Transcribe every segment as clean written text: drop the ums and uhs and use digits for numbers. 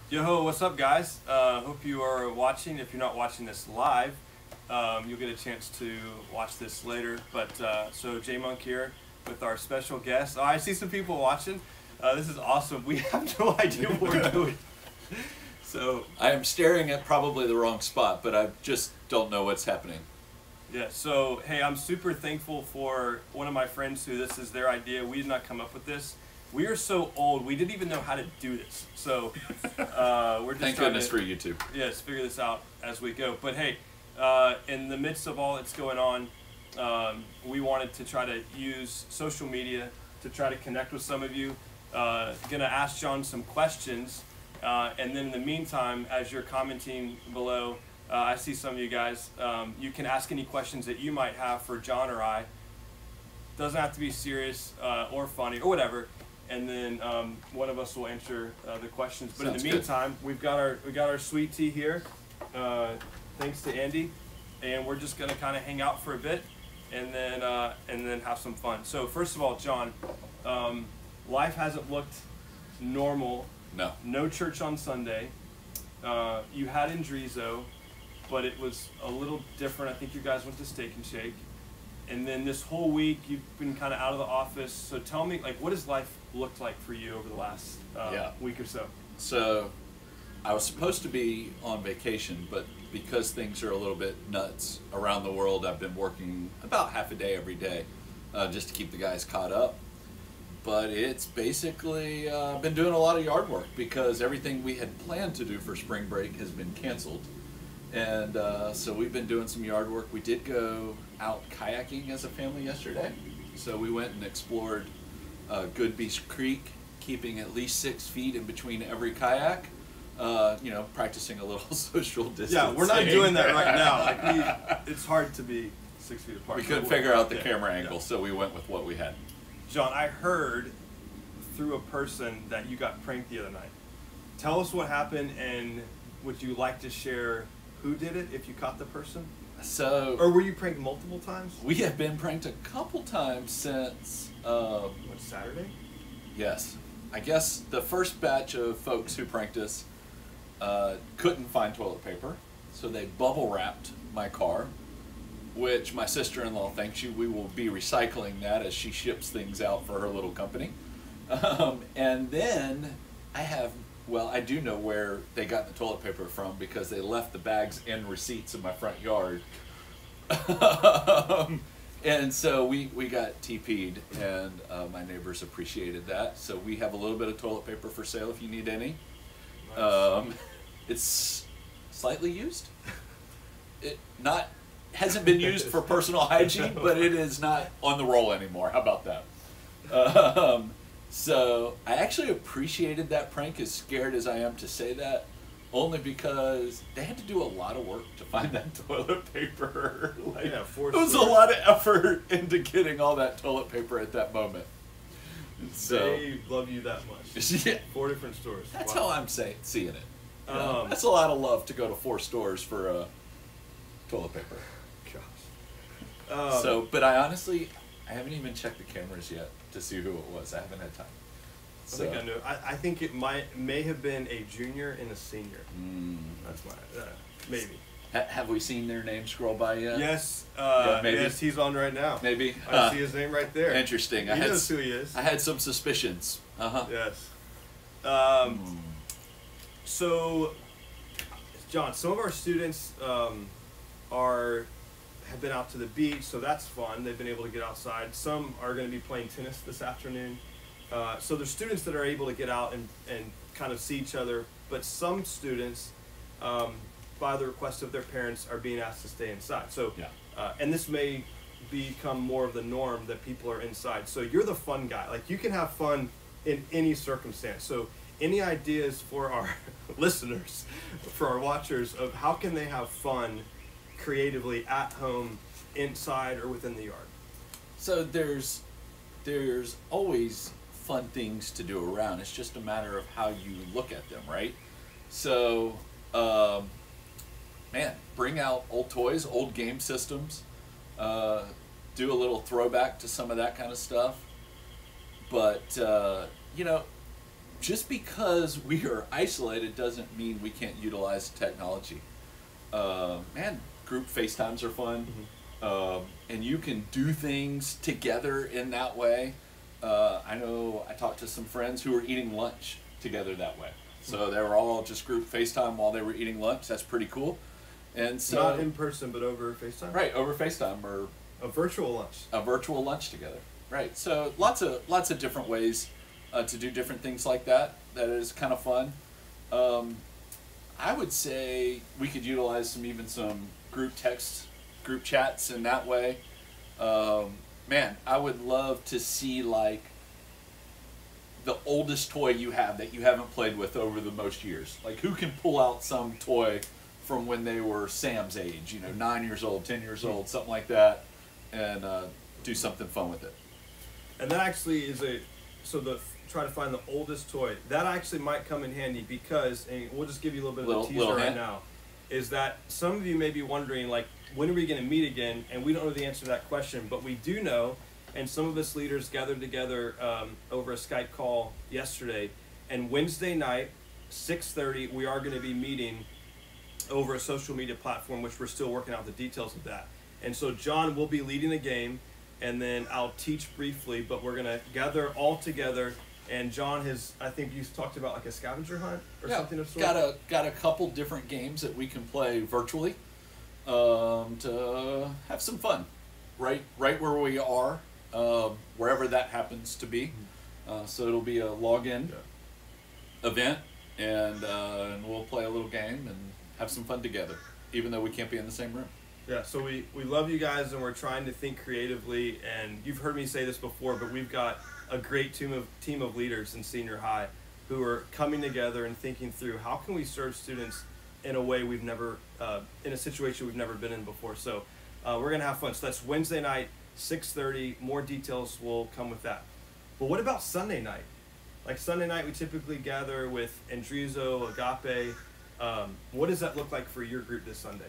Yo, what's up, guys? Hope you are watching. If you're not watching this live, you'll get a chance to watch this later. But so J Monk here with our special guest. Oh, I see some people watching. This is awesome. We have no idea what we're doing. So I am staring at probably the wrong spot, but I just don't know what's happening. yeah. So hey, I'm super thankful for one of my friends who this is their idea. We did not come up with this. We are so old, we didn't even know how to do this. So we're just Thank trying goodness to, for YouTube. yes, figure this out as we go. But hey, in the midst of all that's going on, we wanted to try to use social media to try to connect with some of you. Gonna ask John some questions, and then in the meantime, as you're commenting below, I see some of you guys. You can ask any questions that you might have for John or I. Doesn't have to be serious or funny or whatever. And then one of us will answer the questions. But Sounds in the good. meantime, we got our sweet tea here, thanks to Andy, and we're just gonna kind of hang out for a bit, and then have some fun. So first of all, John, life hasn't looked normal. No. No church on Sunday. You had Indrizo, but it was a little different. I think you guys went to Steak and Shake. And then this whole week, you've been kind of out of the office. So tell me, like, what has life looked like for you over the last week or so? So I was supposed to be on vacation, but because things are a little bit nuts around the world, I've been working about half a day every day just to keep the guys caught up. But it's basically been doing a lot of yard work because everything we had planned to do for spring break has been canceled. And so we've been doing some yard work. We did go out kayaking as a family yesterday. So we went and explored Good Beach Creek, keeping at least 6 feet in between every kayak. Practicing a little social distancing. Yeah, we're not doing that right now. Like it's hard to be 6 feet apart. We couldn't figure out the Yeah, camera angle, yeah. so we went with what we had. John, I heard through a person that you got pranked the other night. Tell us what happened, and would you like to share who did it if you caught the person? So Or were you pranked multiple times? we have been pranked a couple times since, What, Saturday? yes, I guess the first batch of folks who pranked us couldn't find toilet paper, so they bubble wrapped my car, which my sister-in-law thanks you. We will be recycling that as she ships things out for her little company. And then I do know where they got the toilet paper from because they left the bags and receipts in my front yard. And so we got TP'd, and my neighbors appreciated that. So we have a little bit of toilet paper for sale if you need any. Nice. It's slightly used. It hasn't been used for personal hygiene, but it is not on the roll anymore. How about that? So I actually appreciated that prank, as scared as I am to say that, only because they had to do a lot of work to find that toilet paper. Like, Yeah, it was a lot of effort into getting all that toilet paper at that moment. So They love you that much. yeah, 4 different stores. that's Wow. how I'm seeing it. You know? Um, That's a lot of love to go to 4 stores for toilet paper. Gosh. But I haven't even checked the cameras yet to see who it was. I haven't had time. I think I know. I think it may have been a junior and a senior. Mm. That's my maybe. Have we seen their name scroll by yet? Yes. maybe. Yes, he's on right now. Maybe. I see his name right there. Interesting. He knows who he is. I had some suspicions. Yes. So, John, some of our students have been out to the beach, so that's fun. They've been able to get outside. Some are going to be playing tennis this afternoon. So there's students that are able to get out and kind of see each other, but some students, by the request of their parents, are being asked to stay inside. So, Yeah. and this may become more of the norm that people are inside. So you're the fun guy. Like, you can have fun in any circumstance. So any ideas for our listeners, for our watchers, of how can they have fun creatively at home, inside, or within the yard? So there's always fun things to do around. It's just a matter of how you look at them, right? So, bring out old toys, old game systems, do a little throwback to some of that kind of stuff. But just because we are isolated doesn't mean we can't utilize technology. Man, group FaceTimes are fun, and you can do things together in that way. I know I talked to some friends who were eating lunch together that way. So they were all just group FaceTime while they were eating lunch. That's pretty cool. And so not in person, but over FaceTime. Right, over FaceTime or a virtual lunch. A virtual lunch together. Right. So lots of different ways to do different things like that. That is kind of fun. I would say we could utilize some group text, group chats in that way. Man, I would love to see like the oldest toy you have that you haven't played with over the most years. Like who can pull out some toy from when they were Sam's age, 9 years old, 10 years old, something like that, and do something fun with it. And that actually is try to find the oldest toy. That actually might come in handy because, and we'll just give you a little bit of a teaser right now, is that some of you may be wondering, like, when are we going to meet again? And we don't know the answer to that question, but we do know, and some of us leaders gathered together over a Skype call yesterday, and Wednesday night, 6:30, we are going to be meeting over a social media platform, which we're still working out the details of that. And so John will be leading a game, and then I'll teach briefly, but we're going to gather all together. And John has, I think you talked about like a scavenger hunt or something of sort. Got a couple different games that we can play virtually to have some fun, right where we are, wherever that happens to be. So it'll be a login event, and we'll play a little game and have some fun together, even though we can't be in the same room. Yeah, so we love you guys, and we're trying to think creatively, and you've heard me say this before, but we've got a great team of leaders in senior high who are coming together and thinking through how can we serve students in a way we've never, in a situation we've never been in before. So we're going to have fun. So that's Wednesday night, 6:30. More details will come with that. But what about Sunday night? Like Sunday night, we typically gather with Andrizo, Agape. What does that look like for your group this Sunday?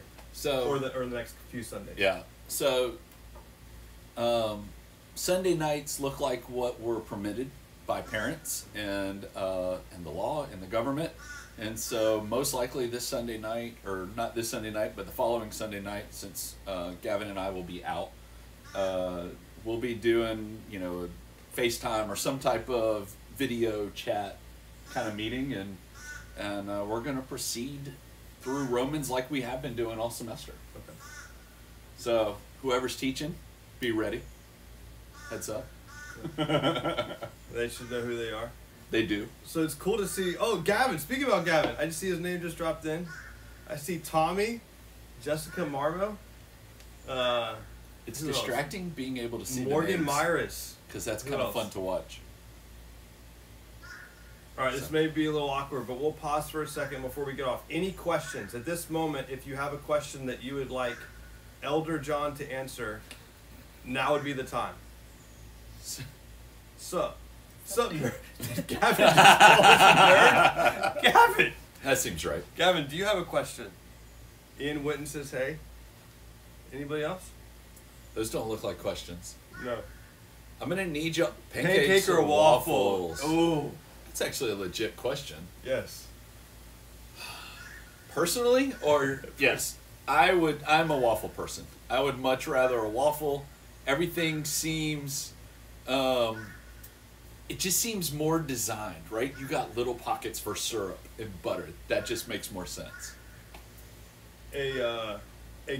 Or the next few Sundays? Yeah. So Sunday nights look like what we're permitted by parents and the law and the government. And so most likely this Sunday night, or not this Sunday night, but the following Sunday night, since Gavin and I will be out, we'll be doing, FaceTime or some type of video chat kind of meeting, and we're going to proceed through Romans like we have been doing all semester. Okay. So whoever's teaching, be ready. Heads up. They should know who they are. They do. So it's cool to see. Oh, Gavin. Speaking about Gavin, I just see his name just dropped in. I see Tommy, Jessica Marmo. It's distracting being able to see Morgan Myris. Because that's kind of fun to watch. All right, this may be a little awkward, but we'll pause for a second before we get off. Any questions? At this moment, if you have a question that you would like Elder John to answer, now would be the time. Sup, nerd? Gavin just called us a nerd? Gavin! That seems right. Gavin, do you have a question? Ian Witten says, hey. Anybody else? Those don't look like questions. No. I'm going to need you. Pancake or waffles? Oh. That's actually a legit question. Yes. Personally, or yes, I'm a waffle person. I would much rather a waffle. Everything seems, it just seems more designed, right? You got little pockets for syrup and butter. That just makes more sense. A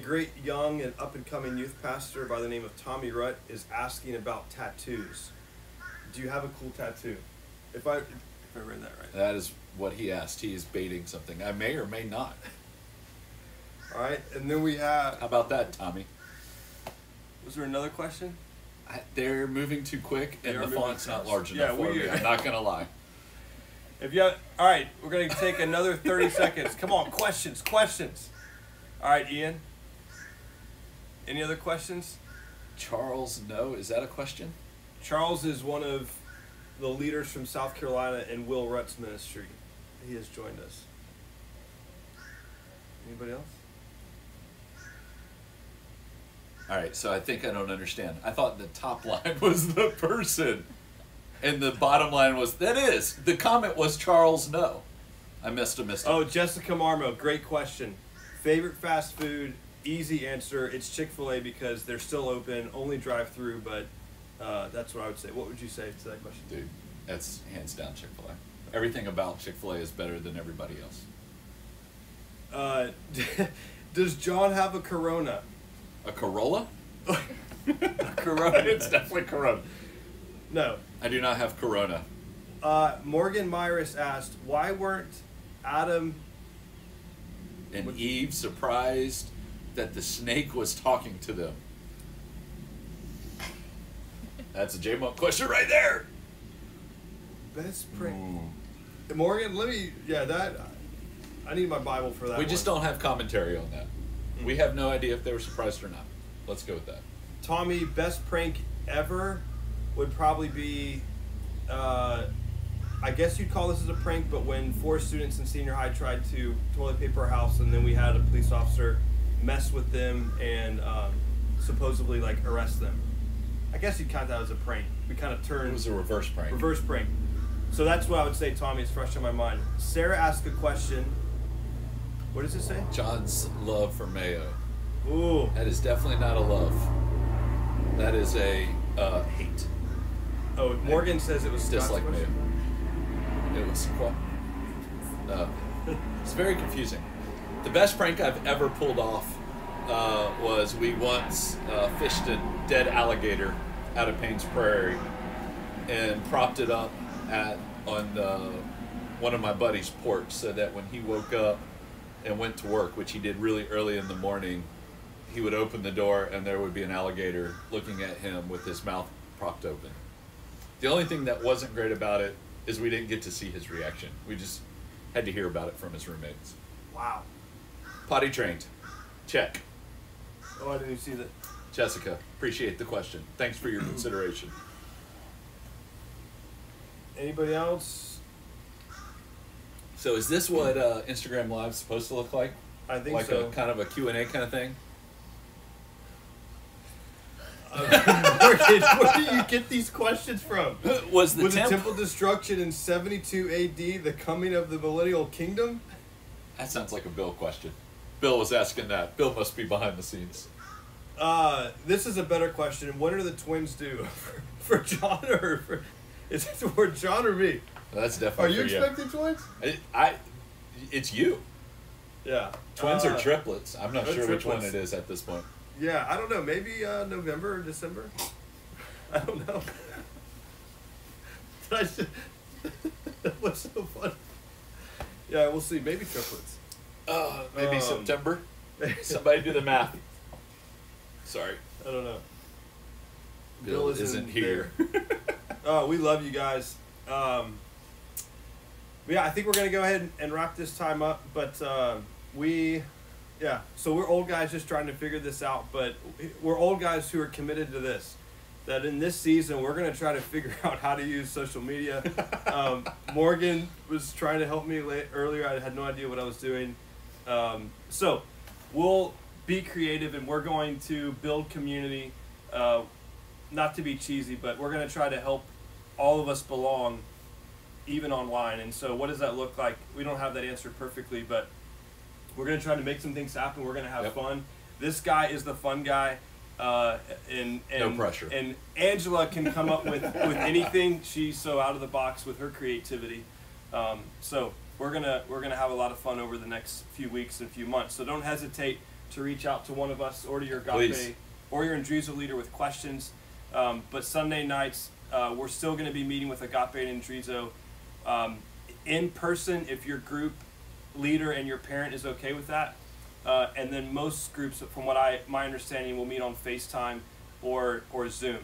great young and up-and-coming youth pastor by the name of Tommy Rutt is asking about tattoos. Do you have a cool tattoo? If I read that right. That is what he asked. He is baiting something. I may or may not. All right, and then we have... How about that, Tommy? Was there another question? They're moving too quick, and the font's not large enough for me. I'm not going to lie. All right, we're going to take another 30 seconds. Come on, questions. All right, Ian. Any other questions? Charles, no. Is that a question? Charles is one of the leaders from South Carolina in Will Rutt's ministry. He has joined us. Anybody else? All right, so I think I don't understand. I thought the top line was the person. And the bottom line was, that is. The comment was Charles no. I missed it. Oh, Jessica Marmo, great question. Favorite fast food, easy answer. It's Chick-fil-A because they're still open, only drive-through, but that's what I would say. What would you say to that question? Dude, that's hands down Chick-fil-A. Everything about Chick-fil-A is better than everybody else. Does John have a Corona? A Corolla? A Corona. It's definitely Corona. No. I do not have Corona. Morgan Myris asked, why weren't Adam And Eve surprised that the snake was talking to them. That's a J-Monk question right there. best prank? Morgan, let me, I need my Bible for that. We just don't have commentary on that. We have no idea if they were surprised or not. Let's go with that. Tommy, best prank ever would probably be, I guess you'd call this as a prank, but when 4 students in senior high tried to toilet paper our house, and then we had a police officer mess with them and supposedly like arrest them. I guess you'd count that as a prank. We kind of turned. It was a reverse prank. Reverse prank. So that's what I would say, Tommy. It's fresh in my mind. Sarah asked a question. What does it say? John's love for mayo. Ooh. That is definitely not a love. That is a hate. Oh, Morgan says it was Scott's Dislike mayo. question. It was it's very confusing. The best prank I've ever pulled off was we once fished a dead alligator out of Payne's Prairie and propped it up on one of my buddy's porch so that when he woke up and went to work, which he did really early in the morning, he would open the door and there would be an alligator looking at him with his mouth propped open. The only thing that wasn't great about it is we didn't get to see his reaction. We just had to hear about it from his roommates. Wow. Potty trained. Check. Oh, I didn't even see that. Jessica, appreciate the question. Thanks for your consideration. Anybody else? So is this what Instagram Live's supposed to look like? I think like so. Like a kind of a Q&A kind of thing? Morgan, where do you get these questions from? Was the temple destruction in 72 AD the coming of the millennial kingdom? That sounds like a Bill question. Bill was asking that. Bill must be behind the scenes. This is a better question. What do the twins do? For John or for... Is it for John or me? That's definitely Are you expecting twins? It's you. Yeah. Twins or triplets. I'm not sure triplets. which one it is at this point. Yeah, I don't know. Maybe November or December? I don't know. What's so funny? Yeah, we'll see. Maybe triplets. Maybe September? Somebody do the math. Sorry. I don't know. Bill isn't here. We love you guys. Yeah, I think we're going to go ahead and wrap this time up. But so we're old guys just trying to figure this out. But we're old guys who are committed to this. That in this season, we're going to try to figure out how to use social media. Morgan was trying to help me earlier. I had no idea what I was doing. So we'll be creative, and we're going to build community. Not to be cheesy, but we're going to try to help all of us belong, even online. And so what does that look like? We don't have that answer perfectly, but we're going to try to make some things happen. We're going to have fun. This guy is the fun guy. And no pressure. And Angela can come up with anything. She's so out of the box with her creativity. So we're gonna have a lot of fun over the next few weeks and few months. So don't hesitate to reach out to one of us or to your Agape or your Andrizo leader with questions. But Sunday nights, we're still going to be meeting with Agape and Andrizo in person if your group leader and your parent is okay with that. And then most groups, from what my understanding, will meet on FaceTime or Zoom.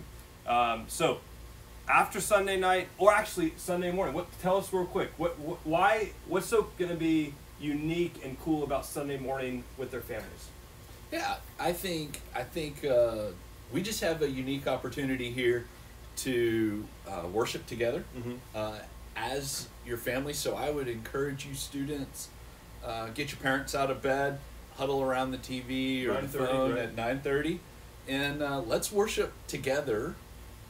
So after Sunday night, or actually Sunday morning, tell us real quick, what's so going to be unique and cool about Sunday morning with their families? Yeah, I think we just have a unique opportunity here to worship together as your family. So I would encourage you students, get your parents out of bed, huddle around the TV or the phone at 9:30, and let's worship together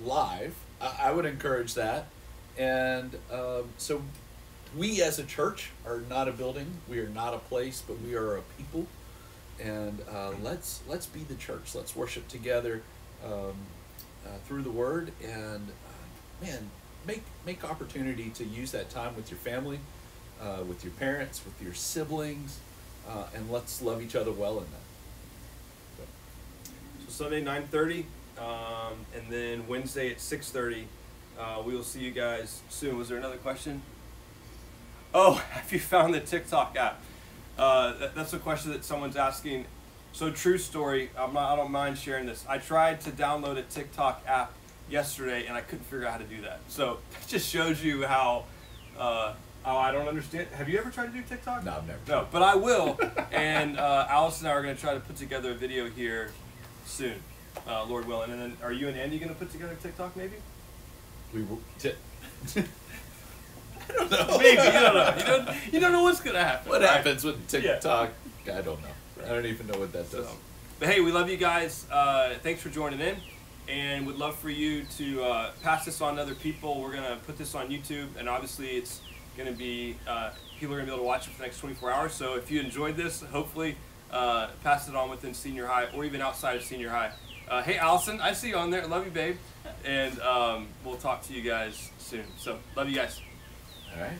live. I would encourage that. And so we as a church are not a building, we are not a place, but we are a people. And let's be the church. Let's worship together through the Word, and man, make opportunity to use that time with your family, with your parents, with your siblings, and let's love each other well in that. So Sunday 9:30, and then Wednesday at 6:30. We will see you guys soon. Was there another question? Oh, have you found the TikTok app? That's a question that someone's asking. So true story, I don't mind sharing this. I tried to download a TikTok app yesterday and I couldn't figure out how to do that. So it just shows you how I don't understand. Have you ever tried to do TikTok? No, I've never. No, but I will. And Alice and I are going to try to put together a video here soon, Lord willing. And then are you and Andy going to put together TikTok maybe? We will. I don't know. Maybe, you don't know. You don't know what's going to happen. What right? happens with TikTok? Yeah. I don't know. Right. I don't even know what that does. So, but hey, we love you guys. Thanks for joining in. And would love for you to pass this on to other people. We're going to put this on YouTube. And obviously it's going to be, people are going to be able to watch it for the next 24 hours. So if you enjoyed this, hopefully pass it on within senior high or even outside of senior high. Hey, Allison, I see you on there. Love you, babe. And we'll talk to you guys soon. So love you guys. All right.